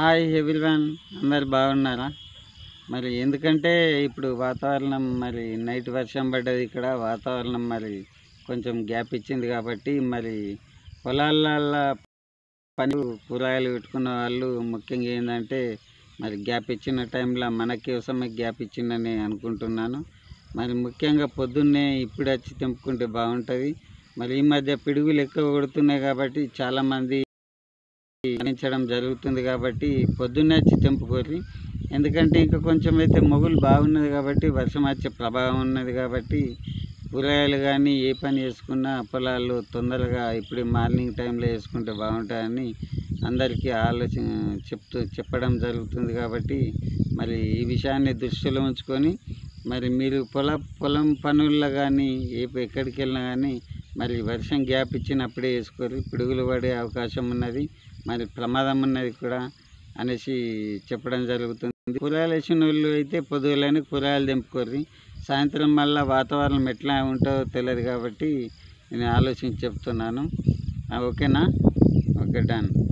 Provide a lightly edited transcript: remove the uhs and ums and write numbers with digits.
Hi everyone, అందరు బాగున్నారా? మరి ఎందుకంటే ఇప్పుడు వాతావరణం మరి నైట్ వర్షం పడ్డది. ఇక్కడ వాతావరణం మరి కొంచెం గ్యాప్ ఇచ్చింది కాబట్టి మరి పొలాలల్లో పని కూరగాయలు పెట్టుకున్న వాళ్ళు ముఖ్యంగా ఏంటంటే మరి గ్యాప్ ఇచ్చిన టైంలో మన కోసమే గ్యాప్ ఇచ్చిందని అనుకుంటున్నాను. మరి ముఖ్యంగా పొద్దున్నే ఇప్పుడు వచ్చి తెంపుకుంటే బాగుంటుంది. మరి ఈ మధ్య పిడుగులు ఎక్కువ కొడుతున్నాయి కాబట్టి చాలామంది గమనించడం జరుగుతుంది కాబట్టి పొద్దున్నే వచ్చి తెంపుకోరి. ఎందుకంటే ఇంకా కొంచెం అయితే మొగులు బాగున్నది కాబట్టి వర్షం వచ్చే ప్రభావం ఉన్నది కాబట్టి కూరగాయలు కానీ ఏ పని చేసుకున్నా పొలాలు తొందరగా ఇప్పుడు మార్నింగ్ టైంలో వేసుకుంటే బాగుంటుందని అందరికీ చెప్పడం జరుగుతుంది. కాబట్టి మరి ఈ విషయాన్ని దృష్టిలో ఉంచుకొని మరి మీరు పొలం పనుల్లో కానీ ఎక్కడికి వెళ్ళినా కానీ మరి వర్షం గ్యాప్ ఇచ్చినప్పుడే వేసుకోరు. పిడుగులు పడే అవకాశం ఉన్నది, మరి ప్రమాదం ఉన్నది కూడా అనేసి చెప్పడం జరుగుతుంది. కూరగాయలు వేసిన వాళ్ళు అయితే పొద్దుగాలని కూరగాయలు తెంపుకోర్రి. సాయంత్రం మళ్ళీ వాతావరణం ఎట్లా ఉంటుందో తెలియదు కాబట్టి నేను ఆలోచించి చెప్తున్నాను. ఓకేనా? Okay, done.